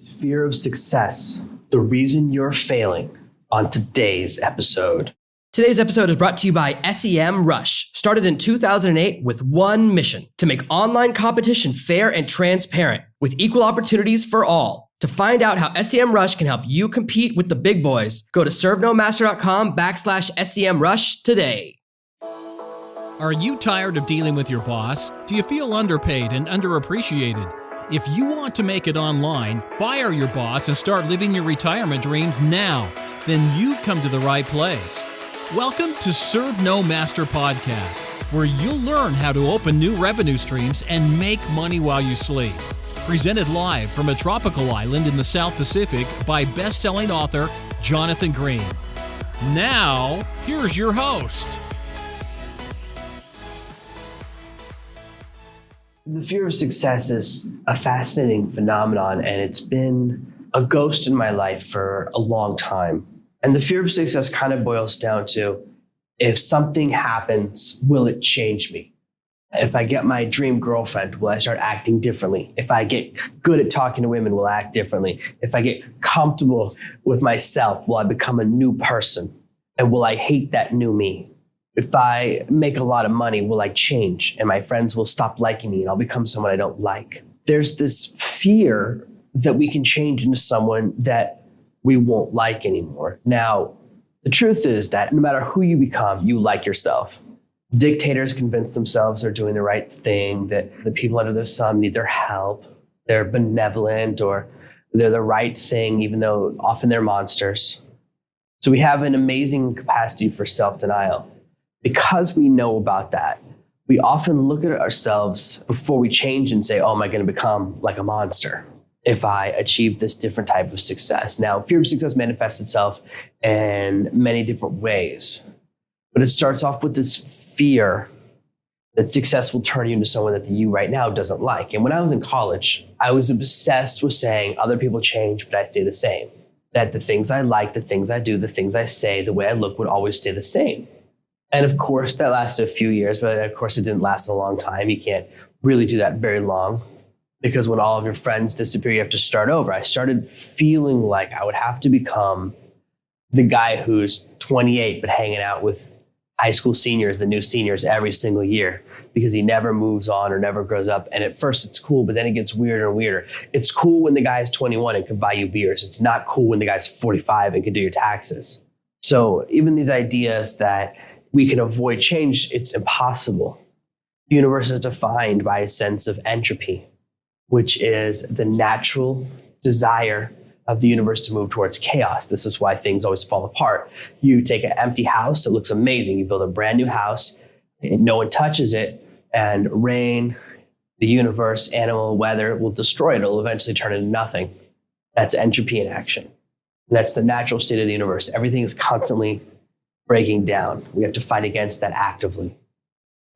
Fear of success, the reason you're failing, on today's episode. Today's episode is brought to you by SemRush, started in 2008 with one mission: to make online competition fair and transparent with equal opportunities for all. To find out how SemRush can help you compete with the big boys, go to servenomaster.com/SemRush today. Are you tired of dealing with your boss? Do you feel underpaid and underappreciated? If you want to make it online, fire your boss and start living your retirement dreams now, then you've come to the right place. Welcome to ServenoMaster Podcast, where you'll learn how to open new revenue streams and make money while you sleep. Presented live from a tropical island in the South Pacific by best-selling author Jonathan Green. Now, here's your host. The fear of success is a fascinating phenomenon, and it's been a ghost in my life for a long time. And the fear of success kind of boils down to, if something happens, will it change me? If I get my dream girlfriend, will I start acting differently? If I get good at talking to women, will I act differently? If I get comfortable with myself, will I become a new person? And will I hate that new me? If I make a lot of money, will I change? And my friends will stop liking me and I'll become someone I don't like. There's this fear that we can change into someone that we won't like anymore. Now, the truth is that no matter who you become, you like yourself. Dictators convince themselves they're doing the right thing, that the people under their thumb need their help, they're benevolent, or they're the right thing, even though often they're monsters. So we have an amazing capacity for self-denial. Because we know about that, we often look at ourselves before we change and say, oh, am I going to become like a monster if I achieve this different type of success? Now, fear of success manifests itself in many different ways, but it starts off with this fear that success will turn you into someone that you right now doesn't like. And when I was in college, I was obsessed with saying other people change, but I stay the same. That the things I like, the things I do, the things I say, the way I look would always stay the same. And of course, that lasted a few years, but of course, it didn't last a long time. You can't really do that very long, because when all of your friends disappear, you have to start over. I started feeling like I would have to become the guy who's 28, but hanging out with high school seniors, the new seniors, every single year, because he never moves on or never grows up. And at first it's cool, but then it gets weirder and weirder. It's cool when the guy is 21 and can buy you beers. It's not cool when the guy's 45 and can do your taxes. So even these ideas that we can avoid change, it's impossible. The universe is defined by a sense of entropy, which is the natural desire of the universe to move towards chaos. This is why things always fall apart. You take an empty house, it looks amazing. You build a brand new house, and no one touches it, and rain, the universe, animal, weather will destroy it. It'll eventually turn into nothing. That's entropy in action. And that's the natural state of the universe. Everything is constantly breaking down. We have to fight against that actively.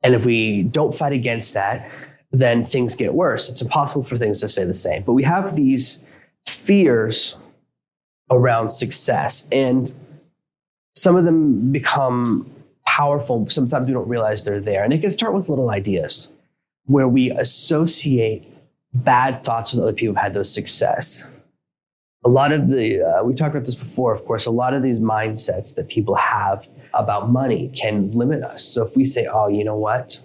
And if we don't fight against that, then things get worse. It's impossible for things to stay the same. But we have these fears around success, and some of them become powerful. Sometimes we don't realize they're there. And it can start with little ideas where we associate bad thoughts with other people who've had those success. A lot of we talked about this before, of course, a lot of these mindsets that people have about money can limit us. So if we say, oh, you know what?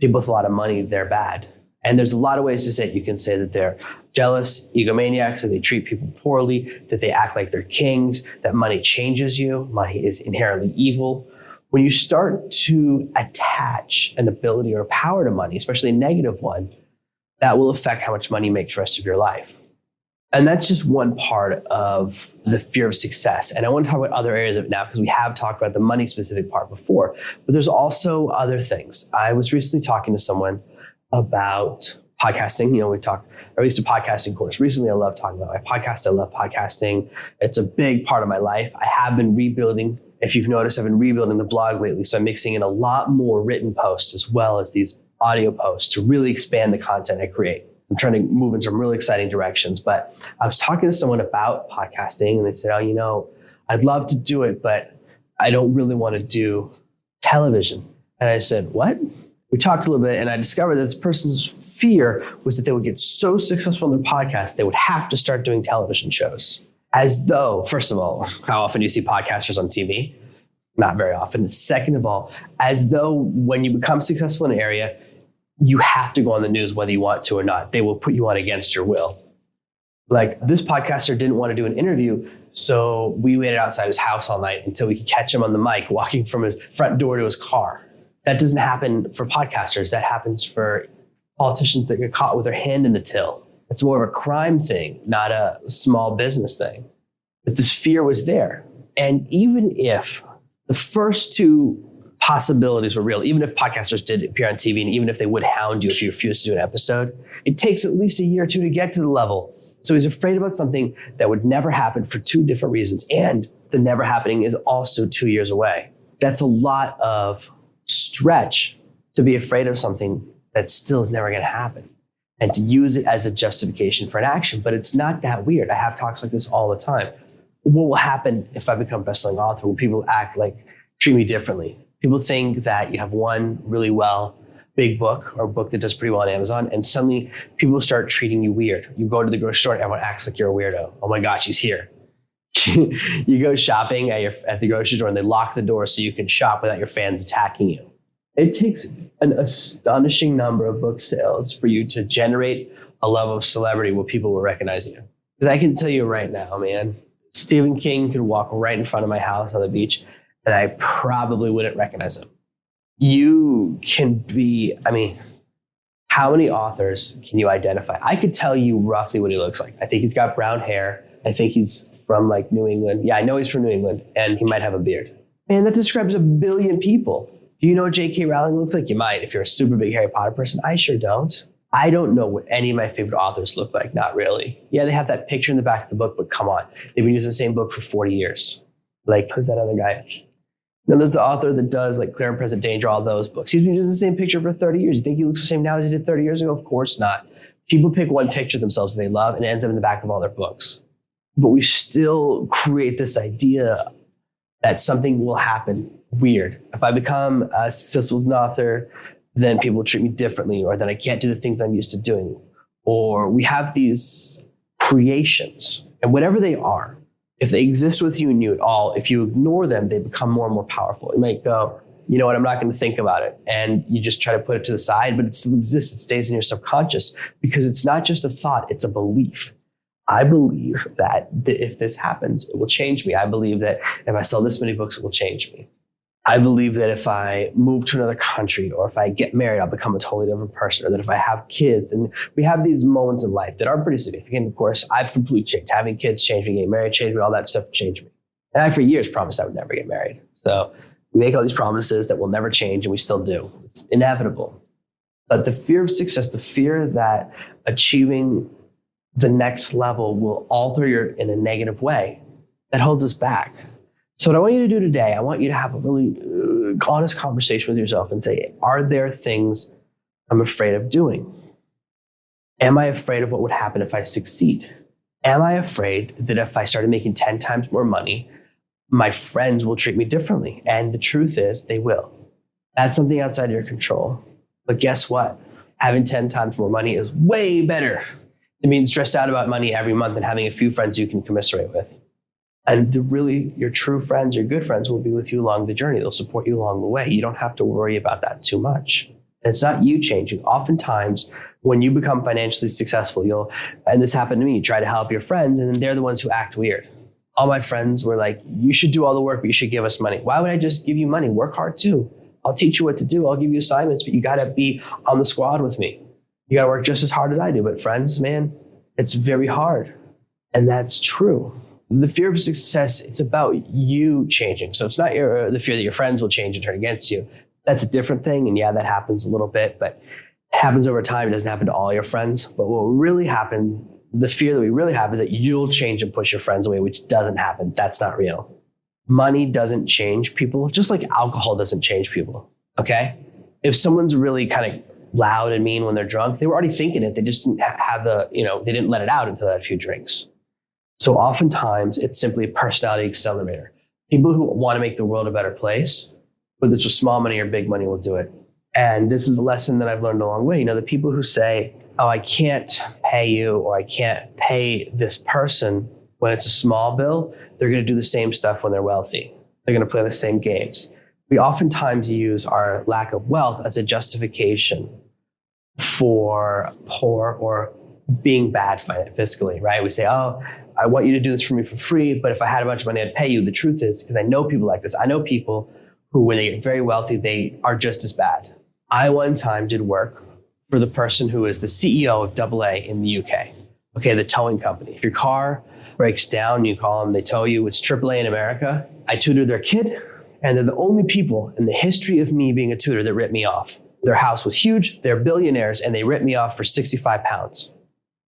People with a lot of money, they're bad. And there's a lot of ways to say it. You can say that they're jealous, egomaniacs, that they treat people poorly, that they act like they're kings, that money changes you, money is inherently evil. When you start to attach an ability or power to money, especially a negative one, that will affect how much money you make the rest of your life. And that's just one part of the fear of success. And I want to talk about other areas of it now, because we have talked about the money specific part before, but there's also other things. I was recently talking to someone about podcasting. I used a podcasting course. Recently, I love talking about my podcast. I love podcasting. It's a big part of my life. I have been rebuilding. If you've noticed, I've been rebuilding the blog lately. So I'm mixing in a lot more written posts as well as these audio posts to really expand the content I create. I'm trying to move in some really exciting directions. But I was talking to someone about podcasting, and they said, oh, I'd love to do it, but I don't really want to do television. And I said, what? We talked a little bit and I discovered that this person's fear was that they would get so successful in their podcast, they would have to start doing television shows. As though, first of all, how often do you see podcasters on TV? Not very often. Second of all, as though when you become successful in an area, you have to go on the news whether you want to or not. They will put you on against your will. Like, this podcaster didn't want to do an interview, so we waited outside his house all night until we could catch him on the mic walking from his front door to his car. That doesn't happen for podcasters. That happens for politicians that get caught with their hand in the till. It's more of a crime thing, not a small business thing. But this fear was there. And even if the first two possibilities were real, even if podcasters did appear on TV, and even if they would hound you if you refuse to do an episode, it takes at least a year or two to get to the level. So he's afraid about something that would never happen for two different reasons. And the never happening is also 2 years away. That's a lot of stretch to be afraid of something that still is never going to happen and to use it as a justification for an action. But it's not that weird. I have talks like this all the time. What will happen if I become a best-selling author? Will people treat me differently? People think that you have one really big book or a book that does pretty well on Amazon, and suddenly people start treating you weird. You go to the grocery store and everyone acts like you're a weirdo. Oh my gosh, he's here. You go shopping at the grocery store and they lock the door so you can shop without your fans attacking you. It takes an astonishing number of book sales for you to generate a level of celebrity where people will recognize you. Because I can tell you right now, man, Stephen King could walk right in front of my house on the beach and I probably wouldn't recognize him. You can be, how many authors can you identify? I could tell you roughly what he looks like. I think he's got brown hair. I think he's from like New England. Yeah, I know he's from New England, and he might have a beard. Man, that describes a billion people. Do you know what J.K. Rowling looks like? You might, if you're a super big Harry Potter person. I sure don't. I don't know what any of my favorite authors look like. Not really. Yeah, they have that picture in the back of the book, but come on. They've been using the same book for 40 years. Like, who's that other guy? Then there's the author that does like Clear and Present Danger, all those books. He's been using the same picture for 30 years. You think he looks the same now as he did 30 years ago? Of course not. People pick one picture of themselves that they love and it ends up in the back of all their books. But we still create this idea that something will happen weird. If I become a successful author, then people will treat me differently, or then I can't do the things I'm used to doing. Or we have these creations, and whatever they are, if they exist with you and you at all, if you ignore them, they become more and more powerful. You might go, you know what, I'm not going to think about it. And you just try to put it to the side, but it still exists. It stays in your subconscious because it's not just a thought, it's a belief. I believe that if this happens, it will change me. I believe that if I sell this many books, it will change me. I believe that if I move to another country or if I get married, I'll become a totally different person, or that if I have kids, and we have these moments in life that are pretty significant. Of course, I've completely changed. Having kids changed me, getting married changed me, all that stuff changed me. And I, for years, promised I would never get married. So we make all these promises that will never change, and we still do. It's inevitable. But the fear of success, the fear that achieving the next level will alter you in a negative way, that holds us back. So what I want you to do today, I want you to have a really honest conversation with yourself and say, are there things I'm afraid of doing? Am I afraid of what would happen if I succeed? Am I afraid that if I started making 10 times more money, my friends will treat me differently? And the truth is, they will. That's something outside your control. But guess what? Having 10 times more money is way better than being stressed out about money every month and having a few friends you can commiserate with. And your true friends, your good friends, will be with you along the journey. They'll support you along the way. You don't have to worry about that too much. And it's not you changing. Oftentimes, when you become financially successful, and this happened to me, you try to help your friends, and then they're the ones who act weird. All my friends were like, you should do all the work, but you should give us money. Why would I just give you money? Work hard too. I'll teach you what to do. I'll give you assignments, but you got to be on the squad with me. You got to work just as hard as I do. But friends, man, it's very hard. And that's true. The fear of success, it's about you changing. So it's not the fear that your friends will change and turn against you. That's a different thing. And yeah, that happens a little bit, but it happens over time. It doesn't happen to all your friends. But what will really happen, the fear that we really have, is that you'll change and push your friends away, which doesn't happen. That's not real. Money doesn't change people, just like alcohol doesn't change people, okay? If someone's really kind of loud and mean when they're drunk, they were already thinking it. They just didn't have they didn't let it out until they had a few drinks. So oftentimes it's simply a personality accelerator. People who want to make the world a better place, whether it's with small money or big money, will do it. And this is a lesson that I've learned along the way. The people who say, oh, I can't pay you, or I can't pay this person when it's a small bill, they're going to do the same stuff when they're wealthy. They're going to play the same games. We oftentimes use our lack of wealth as a justification for poor or being bad fiscally, right? We say, oh, I want you to do this for me for free, but if I had a bunch of money, I'd pay you. The truth is, because I know people like this, I know people who, when they get very wealthy, they are just as bad. I one time did work for the person who is the CEO of AA in the UK. Okay, the towing company. If your car breaks down, you call them, they tow you. It's AAA in America. I tutored their kid, and they're the only people in the history of me being a tutor that ripped me off. Their house was huge, they're billionaires, and they ripped me off for 65 pounds.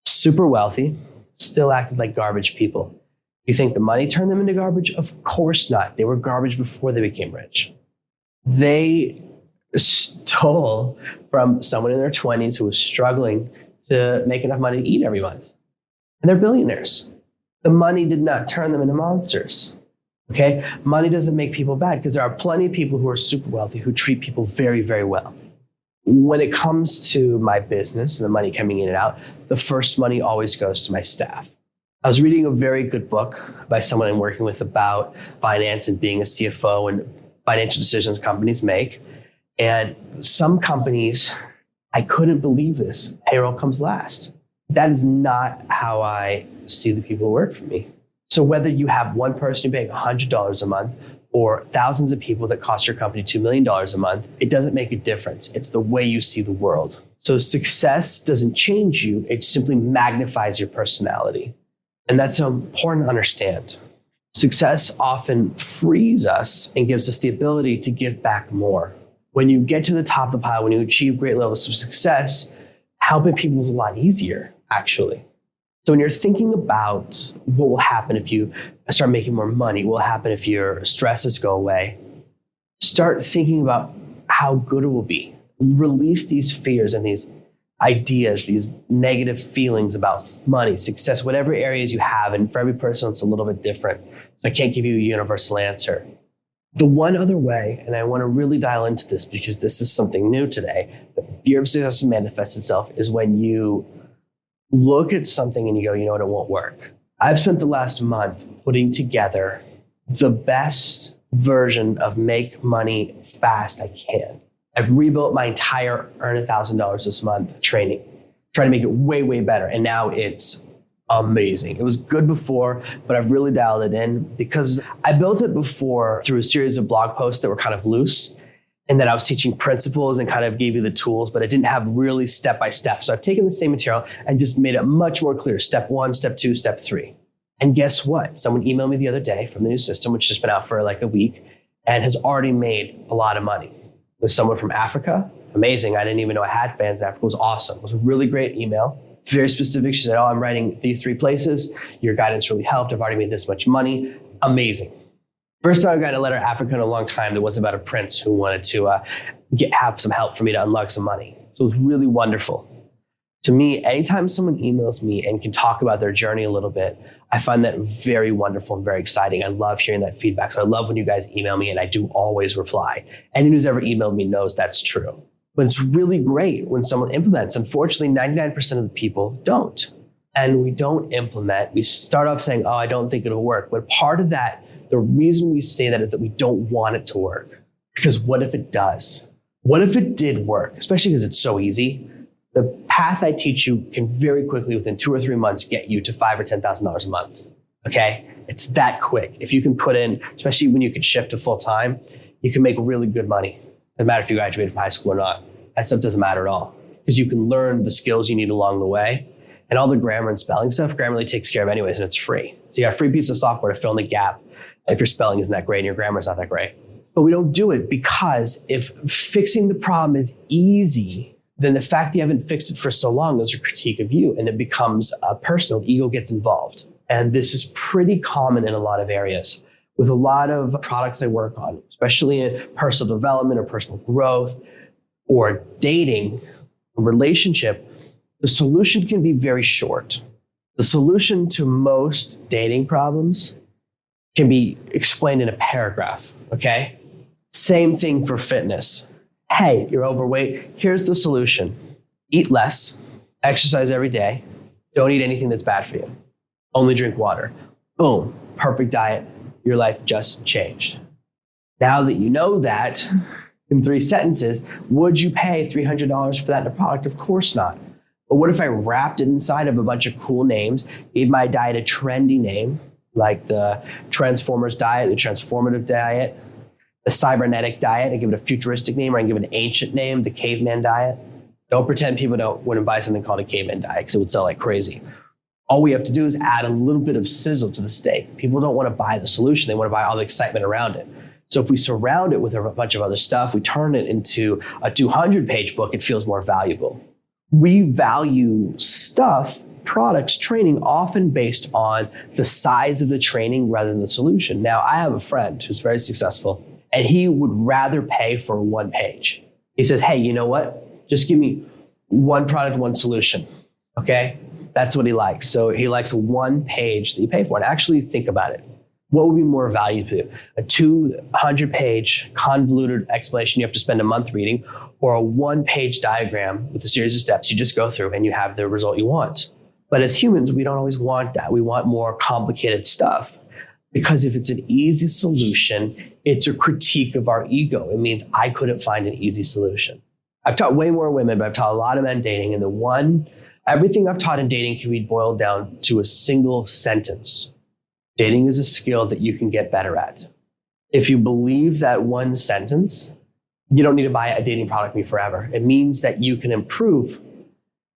Super wealthy, still acted like garbage people. You think the money turned them into garbage? Of course not. They were garbage before they became rich. They stole from someone in their 20s who was struggling to make enough money to eat every month. And they're billionaires. The money did not turn them into monsters. Okay? Money doesn't make people bad, because there are plenty of people who are super wealthy who treat people very, very well. When it comes to my business and the money coming in and out, the first money always goes to my staff. I was reading a very good book by someone I'm working with about finance and being a CFO and financial decisions companies make. And some companies, I couldn't believe this, payroll comes last. That is not how I see the people who work for me. So whether you have one person who pays $100 a month or thousands of people that cost your company $2 million a month, it doesn't make a difference. It's the way you see the world. So success doesn't change you, it simply magnifies your personality. And that's important to understand. Success often frees us and gives us the ability to give back more. When you get to the top of the pile, when you achieve great levels of success, helping people is a lot easier, actually. So when you're thinking about what will happen if you start making more money, what will happen if your stresses go away, start thinking about how good it will be. Release these fears and these ideas, these negative feelings about money, success, whatever areas you have. And for every person, it's a little bit different. So I can't give you a universal answer. The one other way, and I want to really dial into this because this is something new today, the fear of success manifests itself is when you look at something and you go, you know what, it won't work. I've spent the last month putting together the best version of make money fast I can. I've rebuilt my entire earn $1,000 this month training, trying to make it way, way better. And now it's amazing. It was good before, but I've really dialed it in because I built it before through a series of blog posts that were kind of loose. And then I was teaching principles and kind of gave you the tools, but I didn't have really step-by-step. So I've taken the same material and just made it much more clear. Step 1, step 2, step 3. And guess what? Someone emailed me the other day from the new system, which has just been out for like a week and has already made a lot of money. With someone from Africa. Amazing. I didn't even know I had fans in Africa. It was awesome. It was a really great email. Very specific. She said, oh, I'm writing these 3 places. Your guidance really helped. I've already made this much money. Amazing. First time I got a letter to Africa in a long time that was about a prince who wanted to have some help for me to unlock some money. So it was really wonderful. To me, anytime someone emails me and can talk about their journey a little bit, I find that very wonderful and very exciting. I love hearing that feedback. So I love when you guys email me, and I do always reply. Anyone who's ever emailed me knows that's true. But it's really great when someone implements. Unfortunately, 99% of the people don't. And we don't implement. We start off saying, oh, I don't think it'll work. But part of that, the reason we say that is that we don't want it to work. Because what if it does? What if it did work? Especially because it's so easy. The path I teach you can very quickly, within 2 or 3 months, get you to $5,000 or $10,000 a month. Okay? It's that quick. If you can put in, especially when you can shift to full time, you can make really good money. Doesn't matter if you graduated from high school or not. That stuff doesn't matter at all. Because you can learn the skills you need along the way. And all the grammar and spelling stuff, Grammarly takes care of anyways, and it's free. So you got a free piece of software to fill in the gap if your spelling isn't that great and your grammar is not that great. But we don't do it because if fixing the problem is easy, then the fact that you haven't fixed it for so long is a critique of you, and it becomes personal. Ego gets involved. And this is pretty common in a lot of areas. With a lot of products I work on, especially in personal development or personal growth or dating, a relationship, the solution can be very short. The solution to most dating problems can be explained in a paragraph, okay? Same thing for fitness. Hey, you're overweight. Here's the solution. Eat less, exercise every day, don't eat anything that's bad for you. Only drink water. Boom, perfect diet. Your life just changed. Now that you know that, in 3 sentences, would you pay $300 for that in a product? Of course not. But what if I wrapped it inside of a bunch of cool names, gave my diet a trendy name, like the Transformers diet, the Transformative diet, the Cybernetic diet, I give it a futuristic name, or I give it an ancient name, the Caveman diet. Don't pretend people wouldn't buy something called a Caveman diet because it would sell like crazy. All we have to do is add a little bit of sizzle to the steak. People don't want to buy the solution. They want to buy all the excitement around it. So if we surround it with a bunch of other stuff, we turn it into a 200-page book, it feels more valuable. We value stuff, products, training, often based on the size of the training rather than the solution. Now, I have a friend who's very successful, and he would rather pay for 1 page. He says, hey, you know what? Just give me 1 product, 1 solution, okay? That's what he likes. So he likes 1 page that you pay for. And actually think about it. What would be more valuable? A 200-page convoluted explanation you have to spend a month reading, or a 1-page diagram with a series of steps you just go through and you have the result you want. But as humans, we don't always want that. We want more complicated stuff. Because if it's an easy solution, it's a critique of our ego. It means I couldn't find an easy solution. I've taught way more women, but I've taught a lot of men dating. And everything I've taught in dating can be boiled down to a single sentence. Dating is a skill that you can get better at. If you believe that 1 sentence, you don't need to buy a dating product from me forever. It means that you can improve.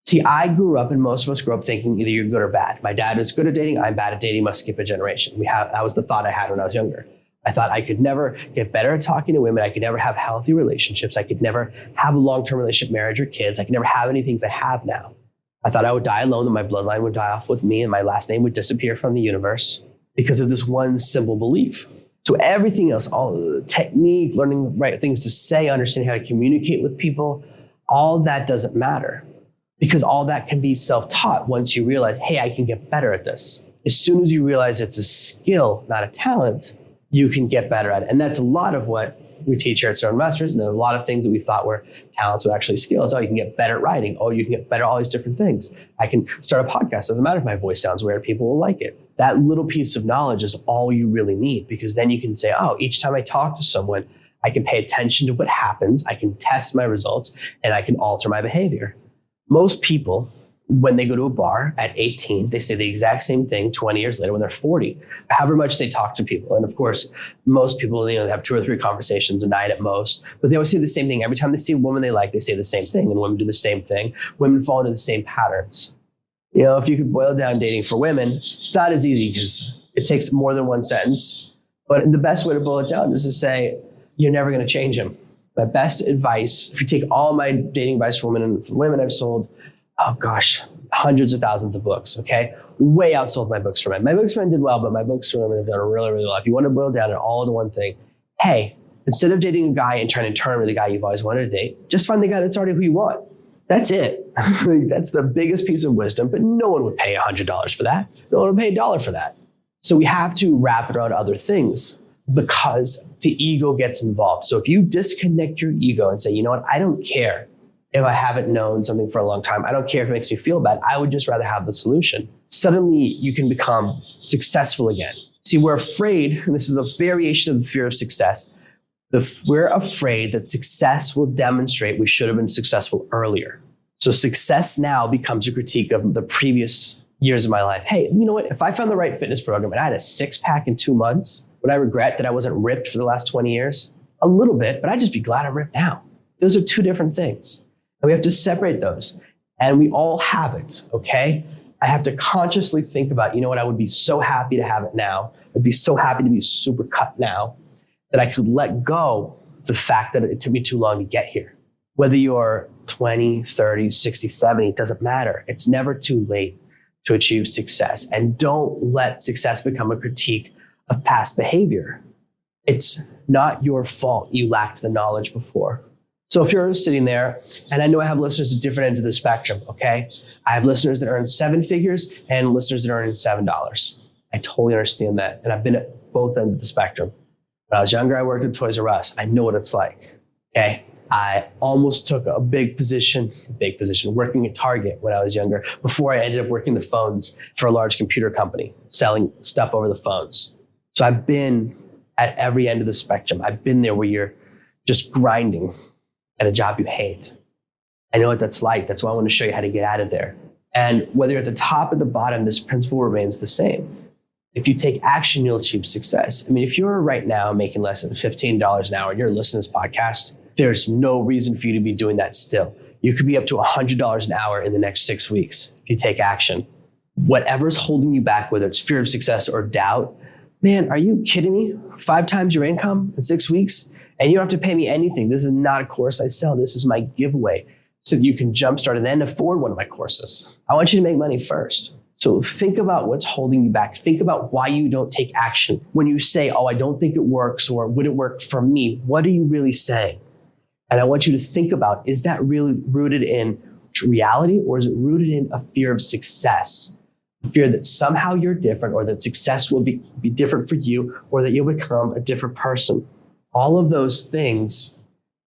See, I grew up, and most of us grew up thinking either you're good or bad. My dad is good at dating, I'm bad at dating, must skip a generation. That was the thought I had when I was younger. I thought I could never get better at talking to women. I could never have healthy relationships. I could never have a long-term relationship, marriage, or kids. I could never have any things I have now. I thought I would die alone, that my bloodline would die off with me, and my last name would disappear from the universe because of this 1 simple belief. So everything else, all the technique, learning the right things to say, understanding how to communicate with people, all that doesn't matter because all that can be self-taught once you realize, hey, I can get better at this. As soon as you realize it's a skill, not a talent, you can get better at it. And that's a lot of what we teach here at SemRush, and a lot of things that we thought were talents were actually skills. Oh, you can get better at writing. Oh, you can get better at all these different things. I can start a podcast. Doesn't matter if my voice sounds weird. People will like it. That little piece of knowledge is all you really need, because then you can say, oh, each time I talk to someone, I can pay attention to what happens. I can test my results, and I can alter my behavior. Most people, when they go to a bar at 18, they say the exact same thing 20 years later when they're 40, however much they talk to people. And of course, most people, they have 2 or 3 conversations a night at most, but they always say the same thing. Every time they see a woman they like, they say the same thing, and women do the same thing. Women fall into the same patterns. If you could boil down dating for women, it's not as easy because it takes more than 1 sentence. But the best way to boil it down is to say, you're never going to change him. My best advice, if you take all my dating advice for women, and for women I've sold, oh gosh, hundreds of thousands of books, okay? Way outsold my books for men. My books for men did well, but my books for women have done really, really well. If you want to boil down it all into one thing, hey, instead of dating a guy and trying to turn him into the guy you've always wanted to date, just find the guy that's already who you want. That's it. That's the biggest piece of wisdom, but no one would pay $100 for that. No one would pay $1 for that. So we have to wrap it around other things because the ego gets involved. So if you disconnect your ego and say, you know what, I don't care if I haven't known something for a long time. I don't care if it makes me feel bad. I would just rather have the solution. Suddenly you can become successful again. See, we're afraid, and this is a variation of the fear of success. We're afraid that success will demonstrate we should have been successful earlier. So success now becomes a critique of the previous years of my life. Hey, you know what? If I found the right fitness program and I had a 6-pack in 2 months, would I regret that I wasn't ripped for the last 20 years? A little bit, but I'd just be glad I'm ripped now. Those are 2 different things. And we have to separate those. And we all have it, okay? I have to consciously think about, you know what, I would be so happy to have it now. I'd be so happy to be super cut now that I could let go of the fact that it took me too long to get here. Whether you're 20, 30, 60, 70, it doesn't matter. It's never too late to achieve success. And don't let success become a critique of past behavior. It's not your fault you lacked the knowledge before. So if you're sitting there, and I know I have listeners at different ends of the spectrum, okay? I have listeners that earn 7 figures and listeners that earn $7. I totally understand that. And I've been at both ends of the spectrum. When I was younger, I worked at Toys R Us. I know what it's like, okay? I almost took a big position, working at Target when I was younger, before I ended up working the phones for a large computer company, selling stuff over the phones. So I've been at every end of the spectrum. I've been there where you're just grinding at a job you hate. I know what that's like. That's why I want to show you how to get out of there. And whether you're at the top or the bottom, this principle remains the same. If you take action, you'll achieve success. I mean, if you're right now making less than $15 an hour and you're listening to this podcast, there's no reason for you to be doing that still. You could be up to $100 an hour in the next 6 weeks if you take action. Whatever's holding you back, whether it's fear of success or doubt, man, are you kidding me? 5 times your income in 6 weeks? And you don't have to pay me anything. This is not a course I sell. This is my giveaway so that you can jumpstart and then afford one of my courses. I want you to make money first. So think about what's holding you back. Think about why you don't take action. When you say, oh, I don't think it works, or would it work for me? What are you really saying? And I want you to think about, is that really rooted in reality, or is it rooted in a fear of success? A fear that somehow you're different, or that success will be different for you, or that you'll become a different person. All of those things,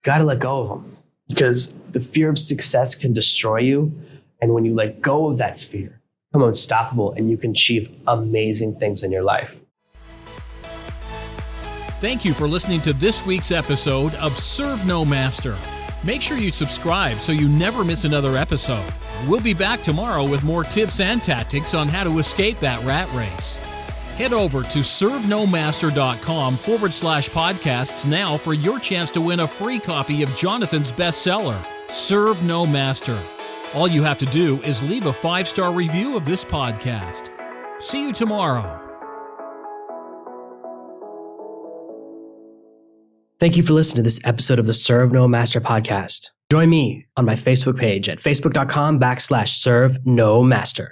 gotta let go of them, because the fear of success can destroy you. And when you let go of that fear, become unstoppable, and you can achieve amazing things in your life. Thank you for listening to this week's episode of ServenoMaster. Make sure you subscribe so you never miss another episode. We'll be back tomorrow with more tips and tactics on how to escape that rat race. Head over to servenomaster.com/podcasts now for your chance to win a free copy of Jonathan's bestseller, Serve No Master. All you have to do is leave a 5-star review of this podcast. See you tomorrow. Thank you for listening to this episode of the Serve No Master podcast. Join me on my Facebook page at facebook.com/ServeNoMaster.